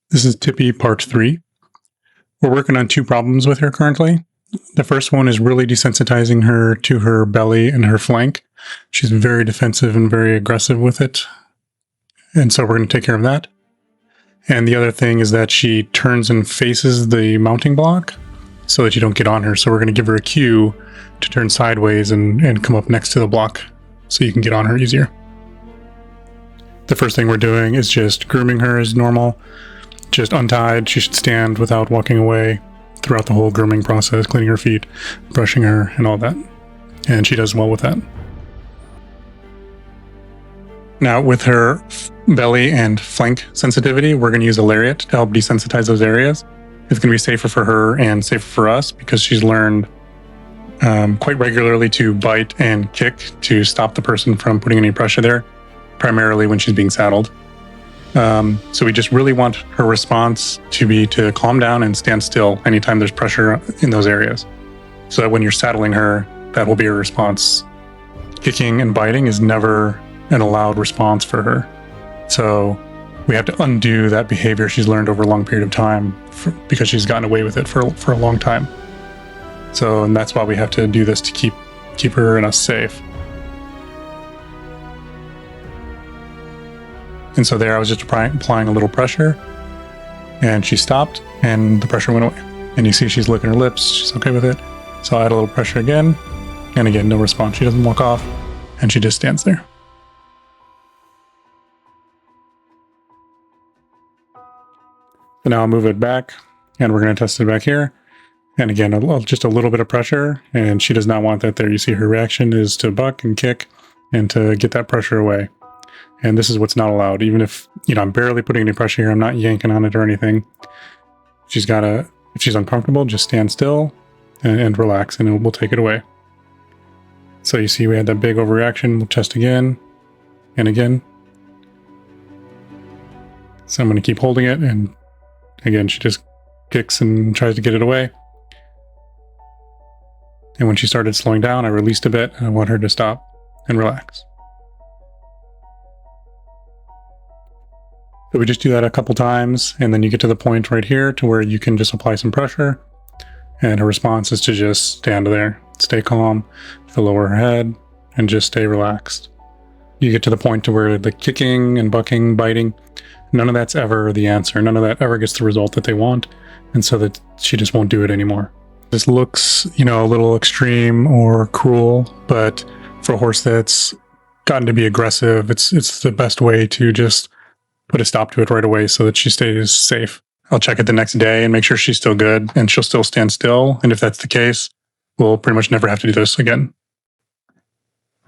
This is Tippy part 3. We're working on 2 problems with her currently. The first one is really desensitizing her to her belly and her flank. She's very defensive and very aggressive with it. And so we're going to take care of that. And the other thing is that she turns and faces the mounting block so that you don't get on her. So we're going to give her a cue to turn sideways and come up next to the block so you can get on her easier. The first thing we're doing is just grooming her as normal. Just untied, she should stand without walking away throughout the whole grooming process, cleaning her feet, brushing her, and all that. And she does well with that. Now, with her belly and flank sensitivity, we're going to use a lariat to help desensitize those areas. It's going to be safer for her and safer for us because she's learned quite regularly to bite and kick to stop the person from putting any pressure there, primarily when she's being saddled. So we just really want her response to be to calm down and stand still anytime there's pressure in those areas. So that when you're saddling her, that will be her response. Kicking and biting is never an allowed response for her. So we have to undo that behavior she's learned over a long period of time because she's gotten away with it for a long time. So, and that's why we have to do this to keep her and us safe. And so there I was just applying a little pressure, and she stopped, and the pressure went away. And you see she's licking her lips, she's okay with it. So I add a little pressure again, and again, no response. She doesn't walk off, and she just stands there. So now I'll move it back, and we're going to test it back here. And again, just a little bit of pressure, and she does not want that there. You see her reaction is to buck and kick, and to get that pressure away. And this is what's not allowed. Even if, I'm barely putting any pressure here, I'm not yanking on it or anything. If she's uncomfortable, just stand still and relax, and we'll take it away. So you see we had that big overreaction. We'll test again and again. So I'm going to keep holding it, and again, she just kicks and tries to get it away. And when she started slowing down, I released a bit, and I want her to stop and relax. So we just do that a couple times, and then you get to the point right here to where you can just apply some pressure, and her response is to just stand there, stay calm, to lower her head, and just stay relaxed. You get to the point to where the kicking and bucking, biting, none of that's ever the answer. None of that ever gets the result that they want, and so that she just won't do it anymore. This looks, a little extreme or cruel, but for a horse that's gotten to be aggressive, it's the best way to just put a stop to it right away so that she stays safe. I'll check it the next day and make sure she's still good and she'll still stand still. And if that's the case, we'll pretty much never have to do this again.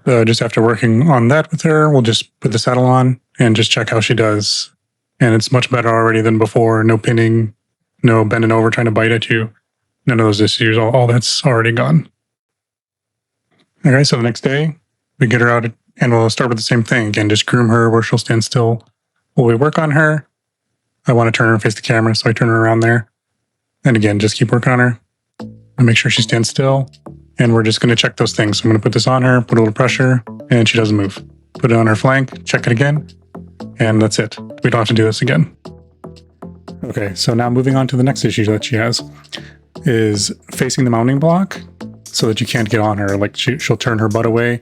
Just after working on that with her, we'll just put the saddle on and just check how she does. And it's much better already than before. No pinning, no bending over trying to bite at you. None of those issues. All that's already gone. Okay, so the next day, we get her out and we'll start with the same thing. Again, just groom her where she'll stand still. While we work on her, I want to turn her and face the camera, so I turn her around there. And again, just keep working on her and make sure she stands still. And we're just going to check those things. So I'm going to put this on her, put a little pressure, and she doesn't move. Put it on her flank, check it again, and that's it. We don't have to do this again. Okay, so now moving on to the next issue that she has is facing the mounting block so that you can't get on her. Like she'll turn her butt away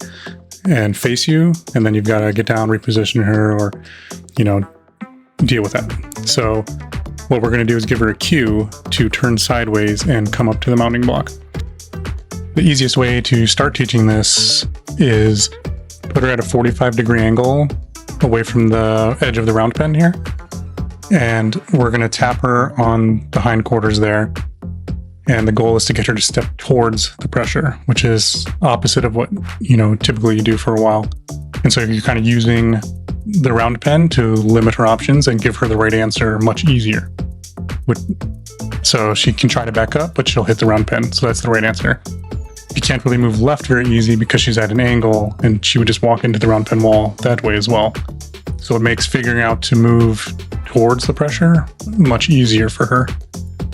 and face you, and then you've got to get down, reposition her, or deal with that. So what we're going to do is give her a cue to turn sideways and come up to the mounting block. The easiest way to start teaching this is put her at a 45-degree angle away from the edge of the round pen here, and we're going to tap her on the hindquarters there. And the goal is to get her to step towards the pressure, which is opposite of what, typically you do for a while. And so you're kind of using the round pen to limit her options and give her the right answer much easier. So she can try to back up, but she'll hit the round pen. So that's the right answer. You can't really move left very easy because she's at an angle and she would just walk into the round pen wall that way as well. So it makes figuring out to move towards the pressure much easier for her.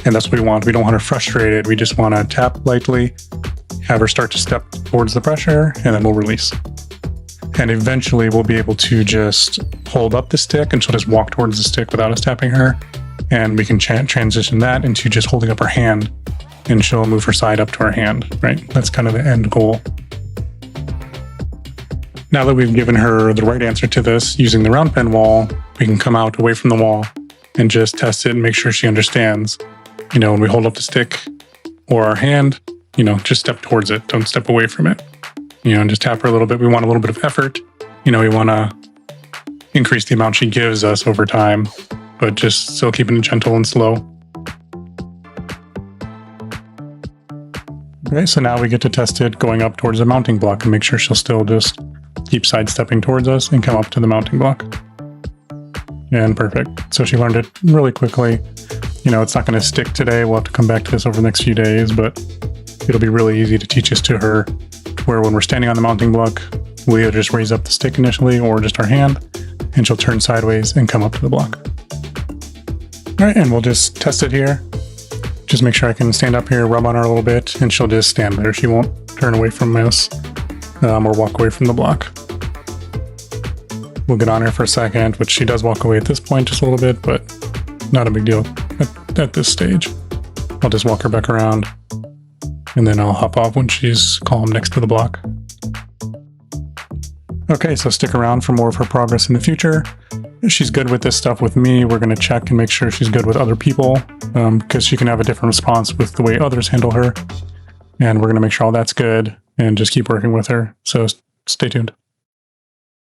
And that's what we want. We don't want her frustrated. We just want to tap lightly, have her start to step towards the pressure, and then we'll release. And eventually we'll be able to just hold up the stick and she'll just walk towards the stick without us tapping her. and we can transition that into just holding up her hand, and she'll move her side up to our hand, right? That's kind of the end goal. Now that we've given her the right answer to this using the round pen wall, we can come out away from the wall and just test it and make sure she understands. You know, when we hold up the stick or our hand, you know, just step towards it. Don't step away from it. You know, and just tap her a little bit. We want a little bit of effort. You know, we want to increase the amount she gives us over time, but just still keeping it gentle and slow. Okay, so now we get to test it going up towards the mounting block and make sure she'll still just keep sidestepping towards us and come up to the mounting block. And perfect. So she learned it really quickly. You know, it's not going to stick today. We'll have to come back to this over the next few days, but it'll be really easy to teach this to her, where when we're standing on the mounting block, we'll either just raise up the stick initially or just our hand, and she'll turn sideways and come up to the block. All right, and we'll just test it here. Just make sure I can stand up here, rub on her a little bit, and she'll just stand there. She won't turn away from us or walk away from the block. We'll get on her for a second, which she does walk away at this point just a little bit, but not a big deal at this stage. I'll just walk her back around, and then I'll hop off when she's calm next to the block. Okay, so stick around for more of her progress in the future. If she's good with this stuff with me, we're going to check and make sure she's good with other people, because she can have a different response with the way others handle her. And we're going to make sure all that's good and just keep working with her. So stay tuned.